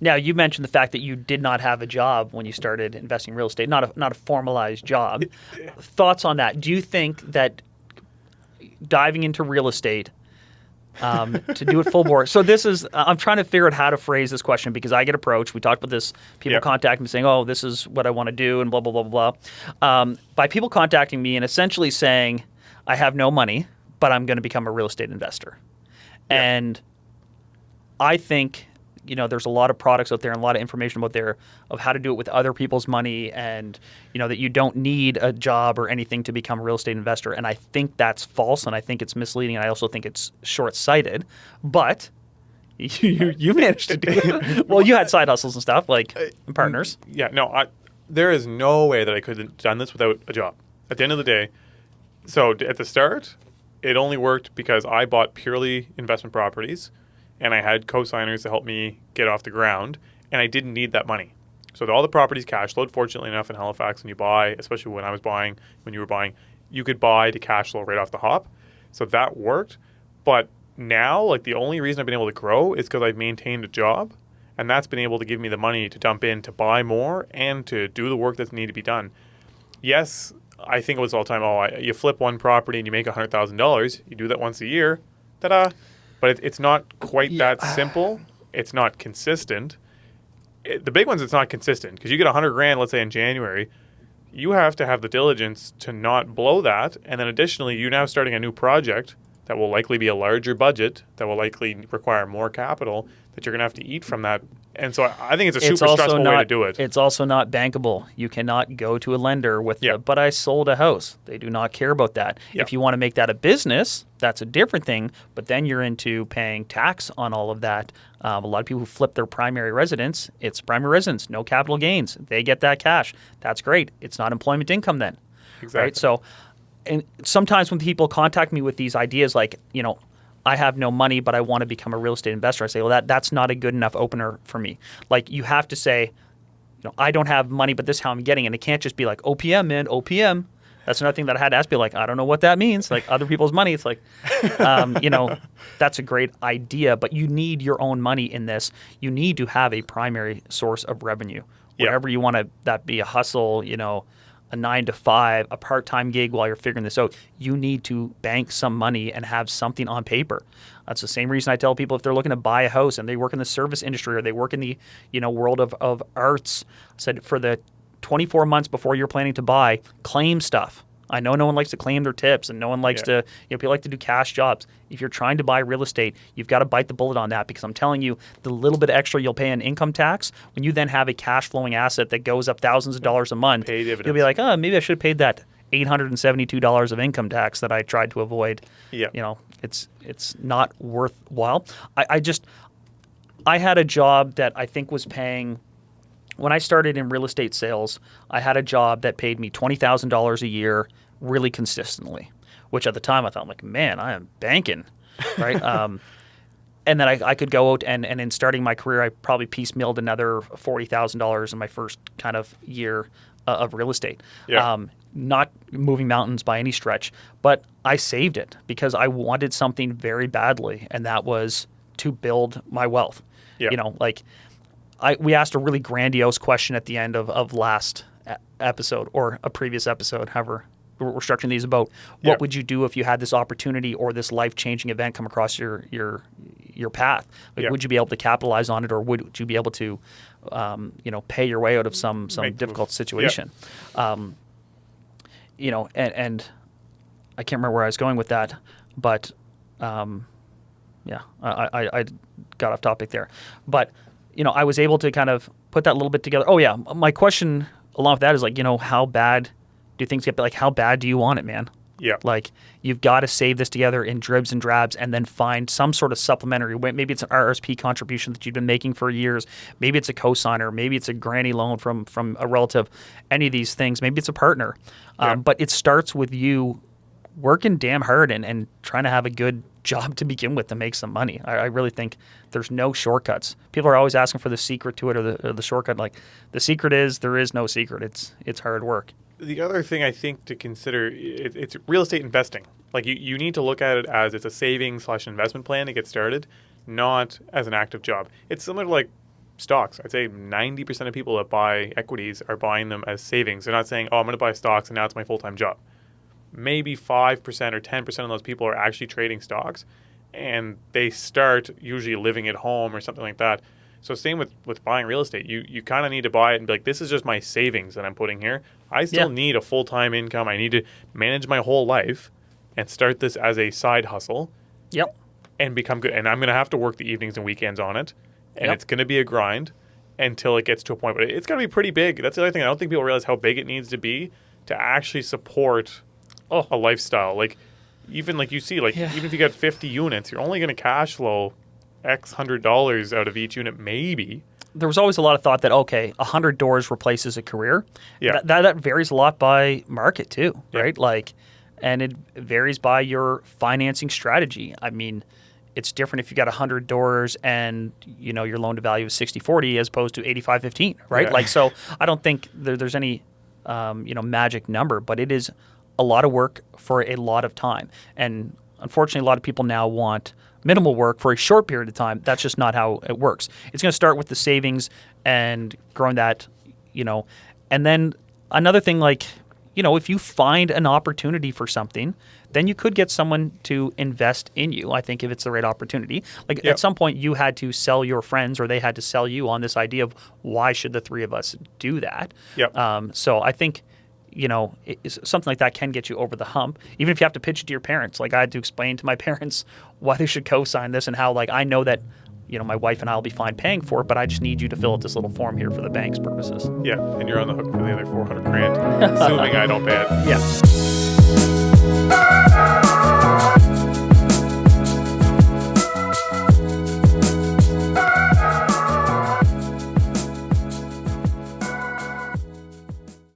Now, you mentioned the fact that you did not have a job when you started investing in real estate, not a formalized job. Thoughts on that? Do you think that diving into real estate to do it full bore? So this is, I'm trying to figure out how to phrase this question because I get approached. We talked about this. People contact me saying, oh, this is what I want to do and blah, blah, blah, blah, blah. By people contacting me and essentially saying, I have no money, but I'm going to become a real estate investor. Yeah. And I think, there's a lot of products out there and a lot of information out there of how to do it with other people's money and, that you don't need a job or anything to become a real estate investor. And I think that's false and I think it's misleading and I also think it's short-sighted. But you managed to do it. Well, you had side hustles and stuff like partners. Yeah, no, there is no way that I could have done this without a job. At the end of the day, so at the start, it only worked because I bought purely investment properties and I had co-signers to help me get off the ground, and I didn't need that money. So all the properties cash flowed, fortunately enough, in Halifax, when you buy, especially when you were buying, you could buy to cash flow right off the hop. So that worked. But now, like, the only reason I've been able to grow is because I've maintained a job, and that's been able to give me the money to dump in to buy more and to do the work that's needed to be done. Yes, I think it was all the time, you flip one property and you make $100,000. You do that once a year. Ta-da. But it's not quite that simple. It's not consistent. The big ones, it's not consistent because you get $100,000, let's say in January, you have to have the diligence to not blow that. And then additionally, you're now starting a new project that will likely be a larger budget, that will likely require more capital that you're going to have to eat from that. And so I think it's a super stressful way to do it. It's also not bankable. You cannot go to a lender with but I sold a house. They do not care about that. Yep. If you want to make that a business, that's a different thing. But then you're into paying tax on all of that. A lot of people who flip their primary residence, it's primary residence, no capital gains. They get that cash. That's great. It's not employment income then. Exactly. Right? So, and sometimes when people contact me with these ideas like, I have no money, but I want to become a real estate investor. I say, well, that's not a good enough opener for me. Like, you have to say, I don't have money, but this is how I'm getting it. And it can't just be like, OPM, man, OPM. That's another thing that I had to ask people, like, I don't know what that means. Like, other people's money. It's like, that's a great idea, but you need your own money in this. You need to have a primary source of revenue. Whatever you want to, that be a hustle, a 9-to-5, a part-time gig while you're figuring this out. You need to bank some money and have something on paper. That's the same reason I tell people if they're looking to buy a house and they work in the service industry or they work in the world of arts, I said for the 24 months before you're planning to buy, claim stuff. I know no one likes to claim their tips and no one likes to, people like to do cash jobs. If you're trying to buy real estate, you've got to bite the bullet on that because I'm telling you, the little bit extra you'll pay in income tax, when you then have a cash flowing asset that goes up thousands of dollars a month, pay dividends. You'll be like, maybe I should have paid that $872 of income tax that I tried to avoid. It's not worthwhile. I had a job that I think was paying. When I started in real estate sales, I had a job that paid me $20,000 a year really consistently, which at the time I thought, like, man, I am banking, right? And then I could go out and in starting my career, I probably piecemealed another $40,000 in my first kind of year of real estate. Yeah. Not moving mountains by any stretch, but I saved it because I wanted something very badly, and that was to build my wealth. Yeah. We asked a really grandiose question at the end of last episode or a previous episode, however we're structuring these, about what would you do if you had this opportunity or this life-changing event come across your path? Would you be able to capitalize on it, or would you be able to pay your way out of some difficult situation? And I can't remember where I was going with that, but I got off topic there. But I was able to kind of put that little bit together. Oh, yeah. My question along with that is, like, how bad do things get? Like, how bad do you want it, man? Yeah. Like, you've got to save this together in dribs and drabs and then find some sort of supplementary way. Maybe it's an RSP contribution that you've been making for years. Maybe it's a cosigner. Maybe it's a granny loan from a relative. Any of these things. Maybe it's a partner. But it starts with you working damn hard and trying to have a good job to begin with to make some money. I really think there's no shortcuts. People are always asking for the secret to it or the shortcut. Like, the secret is there is no secret. It's hard work. The other thing I think to consider, it's real estate investing. Like, you need to look at it as it's a savings/investment plan to get started, not as an active job. It's similar to, like, stocks. I'd say 90% of people that buy equities are buying them as savings. They're not saying, oh, I'm going to buy stocks and now it's my full-time job. Maybe 5% or 10% of those people are actually trading stocks, and they start usually living at home or something like that. So same with buying real estate. You kind of need to buy it and be like, this is just my savings that I'm putting here. I still need a full-time income. I need to manage my whole life and start this as a side hustle. Yep. And become good. And I'm going to have to work the evenings and weekends on it. And it's going to be a grind until it gets to a point. But it's going to be pretty big. That's the other thing. I don't think people realize how big it needs to be to actually support a lifestyle. Like, even like you see, like even if you get 50 units, you're only going to cash flow X $100 out of each unit, maybe. There was always a lot of thought that, okay, 100 doors replaces a career. Yeah. That varies a lot by market too, right? Like, and it varies by your financing strategy. I mean, it's different if you got 100 doors and, you know, your loan to value is 60-40 as opposed to 85-15, right? Yeah. Like, so I don't think there's any, magic number, but it is a lot of work for a lot of time. And unfortunately, a lot of people now want minimal work for a short period of time. That's just not how it works. It's going to start with the savings and growing that, and then another thing, like, if you find an opportunity for something, then you could get someone to invest in you, I think, if it's the right opportunity. Like, at some point, you had to sell your friends or they had to sell you on this idea of why should the three of us do that. Yep. So I think, something like that can get you over the hump, even if you have to pitch it to your parents. Like, I had to explain to my parents why they should co-sign this and how, like, I know that, my wife and I will be fine paying for it, but I just need you to fill out this little form here for the bank's purposes. Yeah, and you're on the hook for the other $400,000, assuming I don't pay it. Yeah.